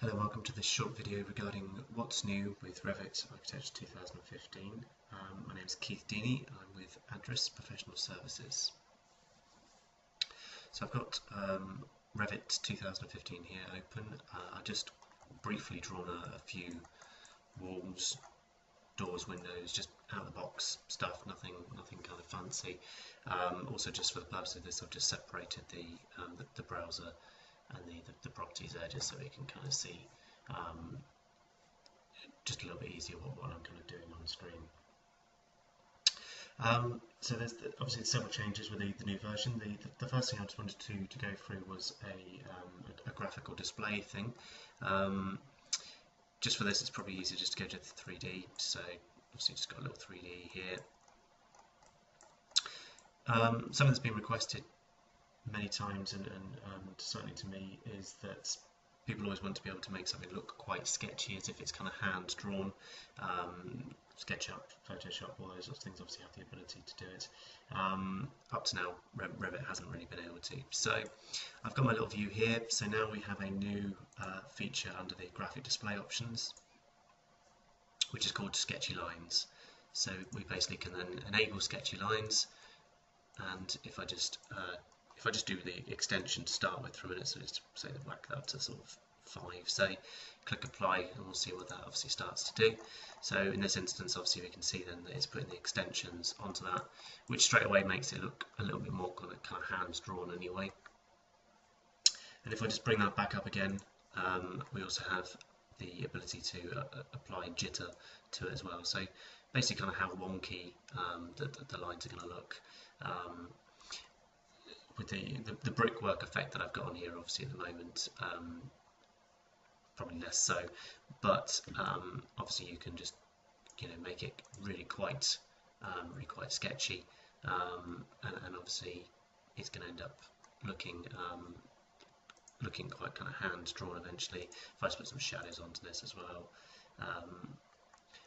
Hello, welcome to this short video regarding what's new with Revit Architecture 2015. My name is Keith Deaney and I'm with Adris Professional Services. So I've got Revit 2015 here open. I've just briefly drawn a few walls, doors, windows, just out of the box stuff, nothing kind of fancy. Also, just for the purpose of this, I've just separated the browser and the properties there, just so we can kind of see just a little bit easier what I'm kind of doing on the screen. So there's obviously several changes with the new version. The first thing I just wanted to go through was a graphical display thing. Just for this, it's probably easier just to go to the 3D. So obviously just got a little 3D here. Something that's been requested many times and certainly to me is that people always want to be able to make something look quite sketchy, as if it's kind of hand drawn. SketchUp, Photoshop, all those sorts of things obviously have the ability to do it. Up to now, Revit hasn't really been able to. So I've got my little view here. So now we have a new feature under the graphic display options, which is called sketchy lines. So we basically can then enable sketchy lines, and if I just do the extension to start with for a minute, so just say that whack that up to sort of 5, say, click apply, and we'll see what that obviously starts to do. So in this instance, obviously we can see then that it's putting the extensions onto that, which straight away makes it look a little bit more kind of hands drawn anyway. And if I just bring that back up again, we also have the ability to apply jitter to it as well. So basically kind of how wonky the lines are going to look. With the brickwork effect that I've got on here, obviously at the moment, probably less so, but obviously you can just make it really quite sketchy, and obviously it's going to end up looking quite kind of hand drawn eventually. If I just put some shadows onto this as well,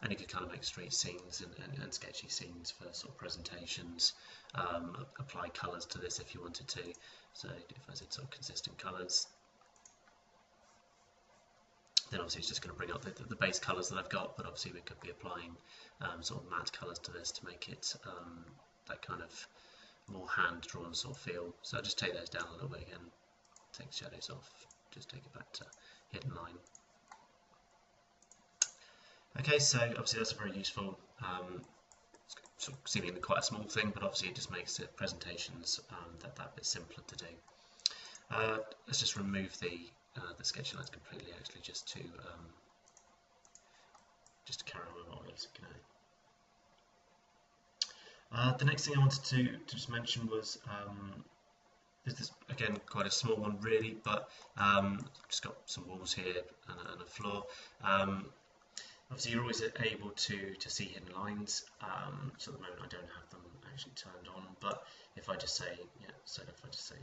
and you could kind of make street scenes and sketchy scenes for sort of presentations. Apply colours to this if you wanted to. So if I said sort of consistent colours, then obviously it's just going to bring up the base colours that I've got, but obviously we could be applying sort of matte colours to this to make it that kind of more hand-drawn sort of feel. So I'll just take those down a little bit again, take the shadows off, just take it back to hidden line. Okay, so obviously that's a very useful, sort of seemingly quite a small thing, but obviously it just makes the presentations that bit simpler to do. Let's just remove the sketchy lines completely, actually, just to carry on with what we're looking at. The next thing I wanted to just mention was this again quite a small one really, but just got some walls here and a floor. Obviously, you're always able to see hidden lines. So at the moment, I don't have them actually turned on. But if I just say, if I just say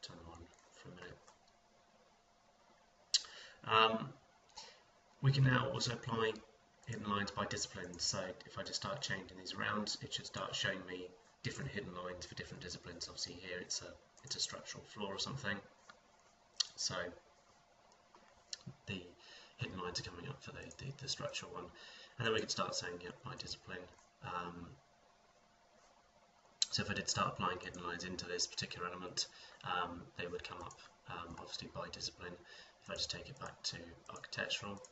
turn them on for a minute, we can now also apply hidden lines by disciplines. So if I just start changing these around, it should start showing me different hidden lines for different disciplines. Obviously, here it's a structural floor or something. So the hidden lines are coming up for the structural one, and then we can start saying by discipline. So if I did start applying hidden lines into this particular element, they would come up obviously by discipline. If I just take it back to architectural,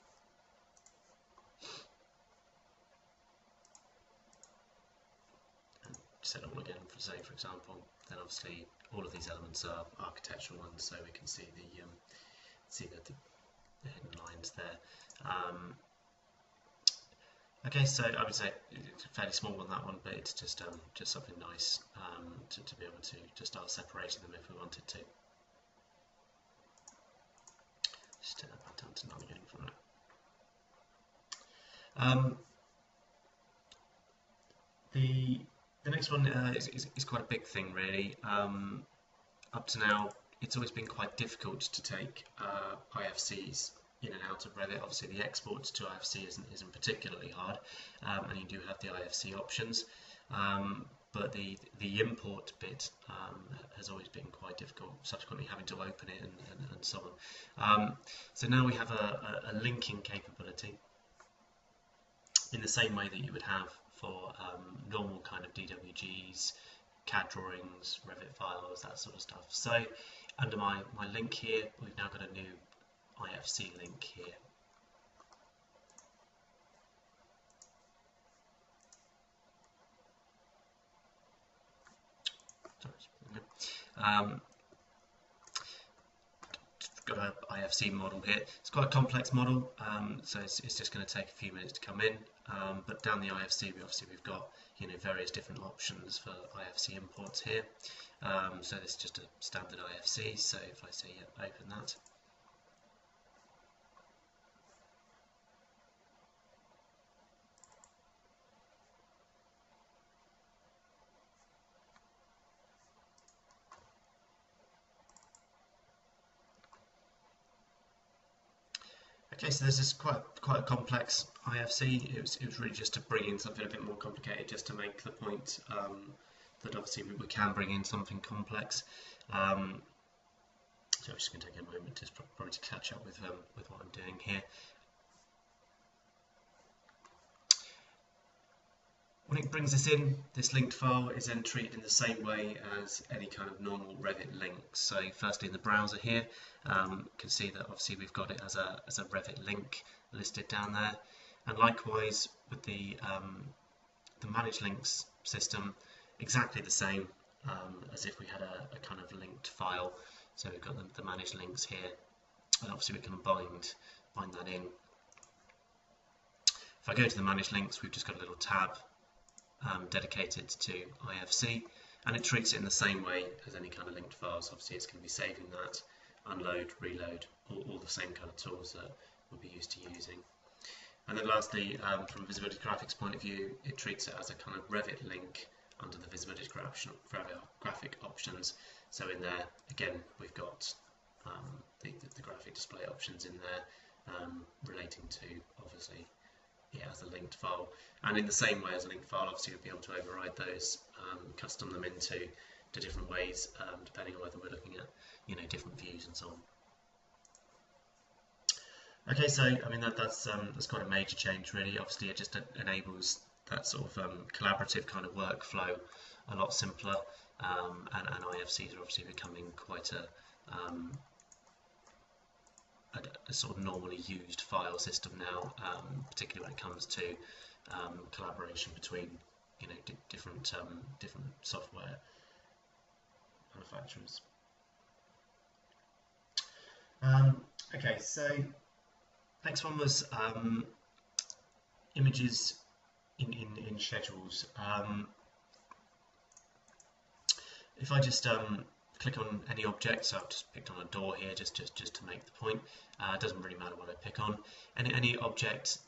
and set it all again for example, then obviously all of these elements are architectural ones, so we can see the hidden lines there. Okay, so I would say it's a fairly small one, that one, but it's just something nice to be able to start separating them if we wanted to. Just turn that back down to none again from that. The next one is quite a big thing really. Up to now, it's always been quite difficult to take IFCs in and out of Revit. Obviously the export to IFC isn't particularly hard, and you do have the IFC options. but the import bit has always been quite difficult, subsequently having to open it and so on. So now we have a linking capability in the same way that you would have for normal kind of DWGs, CAD drawings, Revit files, that sort of stuff. So under my link here, we've now got a new IFC link here. Got an IFC model here. It's quite a complex model, so it's just going to take a few minutes to come in. But down the IFC, we've got various different options for IFC imports here. So this is just a standard IFC. So if I say open that. Okay, so this is quite a complex IFC. It was really just to bring in something a bit more complicated, just to make the point that obviously we can bring in something complex. So I'm just going to take a moment to probably to catch up with what I'm doing here. When it brings this in, this linked file is then treated in the same way as any kind of normal Revit link. So firstly in the browser here, you can see that obviously we've got it as a Revit link listed down there. And likewise with the managed links system, exactly the same as if we had a kind of linked file. So we've got the managed links here, and obviously we can bind that in. If I go to the managed links, we've just got a little tab dedicated to IFC, and it treats it in the same way as any kind of linked files. Obviously it's going to be saving that, unload, reload, all the same kind of tools that we'll be used to using. And then lastly, from a visibility graphics point of view, it treats it as a kind of Revit link under the visibility graphic options. So in there, again, we've got the graphic display options in there relating to, obviously, as a linked file, and in the same way as a linked file, obviously we'll be able to override those, custom them into different ways, depending on whether we're looking at different views and so on. Okay, so I mean that's quite a major change, really. Obviously, it just enables that sort of collaborative kind of workflow a lot simpler, and IFCs are obviously becoming quite a sort of normally used file system now, particularly when it comes to collaboration between different software manufacturers. Okay, so next one was images in schedules. If I just click on any object, so I've just picked on a door here just to make the point. It doesn't really matter what I pick on. Any object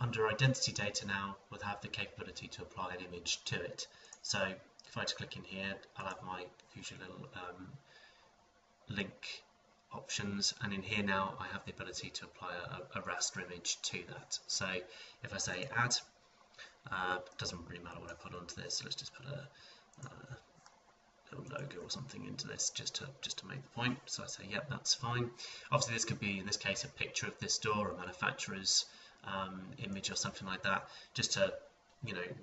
under identity data now will have the capability to apply an image to it. So if I just click in here, I'll have my usual little link options, and in here now I have the ability to apply a raster image to that. So if I say add, doesn't really matter what I put onto this. So let's just put a little logo or something into this just to make the point. So I say, yep, that's fine. Obviously this could be, in this case, a picture of this door, a manufacturer's image or something like that, just to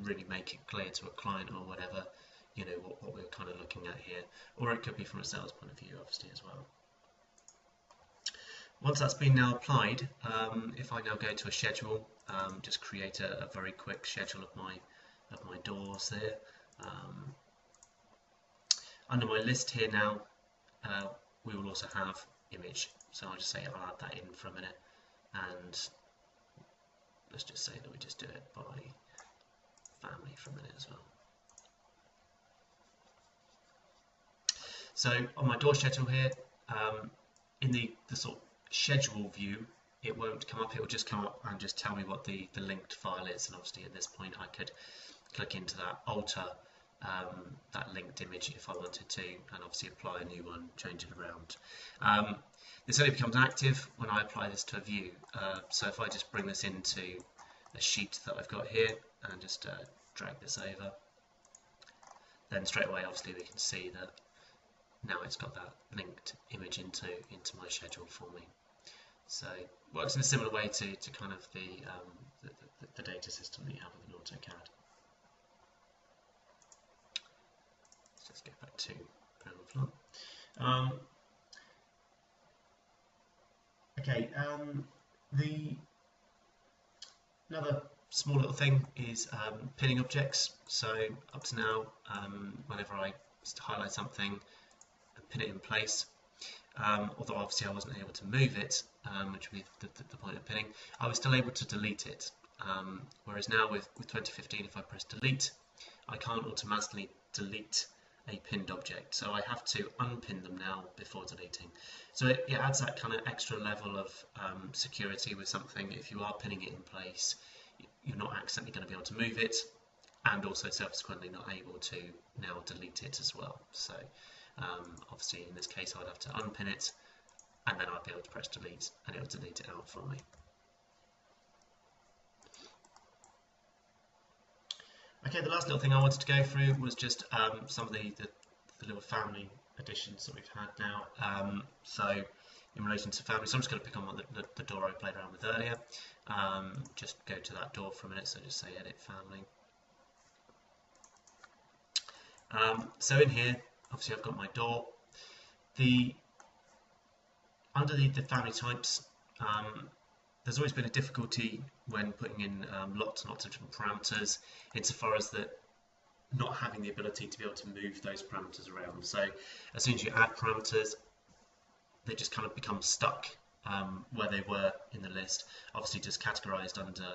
really make it clear to a client or whatever what we're kind of looking at here. Or it could be from a sales point of view, obviously, as well. Once that's been now applied, if I now go to a schedule, just create a very quick schedule of my doors there. Under my list here now, we will also have image. So I'll just say I'll add that in for a minute, and let's just say that we just do it by family for a minute as well. So on my door schedule here, in the sort of schedule view, it won't come up. It will just come up and just tell me what the linked file is. And obviously at this point I could click into that, alter that linked image if I wanted to, and obviously apply a new one, change it around. This only becomes active when I apply this to a view. So if I just bring this into a sheet that I've got here and just drag this over, then straight away obviously we can see that now it's got that linked image into my schedule for me. So it works in a similar way to kind of the data system that you have with an AutoCAD. Let's just get back to ground floor. Okay, another small little thing is pinning objects. So up to now, whenever I highlight something and pin it in place, although obviously I wasn't able to move it, which would be the point of pinning, I was still able to delete it. Whereas now with 2015, if I press delete, I can't automatically delete a pinned object, so I have to unpin them now before deleting. So it adds that kind of extra level of security with something. If you are pinning it in place, you're not accidentally going to be able to move it, and also subsequently not able to now delete it as well. So obviously in this case I'd have to unpin it, and then I'd be able to press delete and it will delete it out for me. Okay, the last little thing I wanted to go through was just some of the little family additions that we've had now. So in relation to family, so I'm just going to pick on the door I played around with earlier. Just go to that door for a minute, so just say edit family. So in here, obviously I've got my door. Under the family types, there's always been a difficulty when putting in lots and lots of different parameters, insofar as that not having the ability to be able to move those parameters around. So as soon as you add parameters, they just kind of become stuck where they were in the list, obviously just categorized under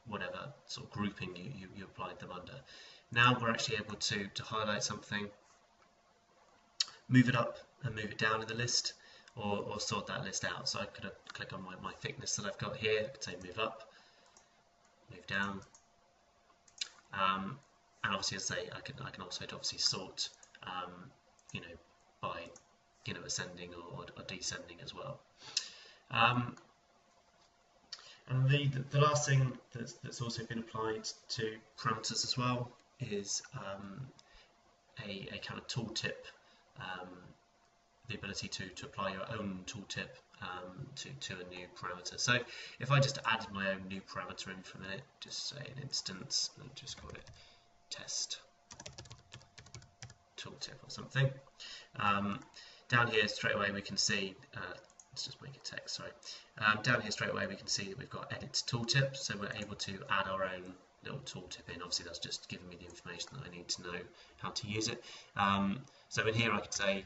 whatever sort of grouping you applied them under. Now we're actually able to highlight something, move it up and move it down in the list, or sort that list out. So I could click on my thickness that I've got here. I could say move up, move down, and obviously, as I say, I can also obviously sort, you know, by ascending or descending as well. And the last thing that's also been applied to parameters as well is a kind of tooltip. The ability to apply your own tooltip to a new parameter. So if I just added my own new parameter in for a minute, just say an instance, and just call it test tooltip or something. Down here straight away we can see, let's just make it text, sorry. Down here straight away we can see that we've got edit tooltip, so we're able to add our own little tooltip in. Obviously that's just giving me the information that I need to know how to use it. So in here I could say,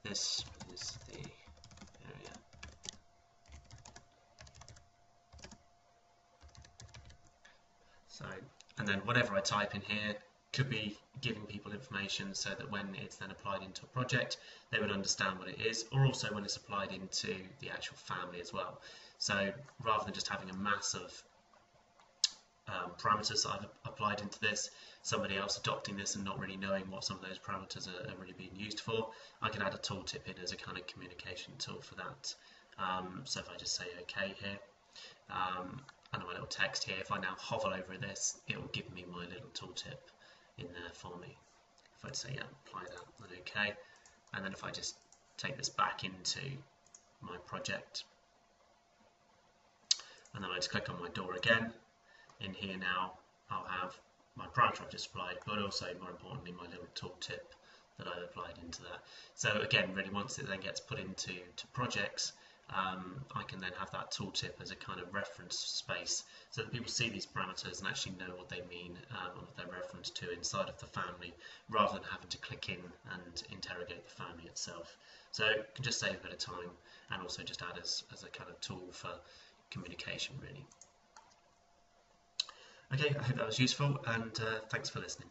this is the area. So, and then whatever I type in here could be giving people information so that when it's then applied into a project, they would understand what it is, or also when it's applied into the actual family as well. So rather than just having a mass of parameters that I've applied into this, somebody else adopting this and not really knowing what some of those parameters are really being used for, I can add a tooltip in as a kind of communication tool for that. So if I just say OK here, and my little text here, if I now hover over this, it will give me my little tooltip in there for me. If I say, yeah, apply that, then OK. And then if I just take this back into my project, and then I just click on my door again, in here now I'll have my parameter I've just applied, but also more importantly my little tooltip that I've applied into that. So again, really once it then gets put into projects, I can then have that tooltip as a kind of reference space so that people see these parameters and actually know what they mean and what they're referenced to inside of the family, rather than having to click in and interrogate the family itself. So it can just save a bit of time and also just add as a kind of tool for communication really. Okay, I hope that was useful, and thanks for listening.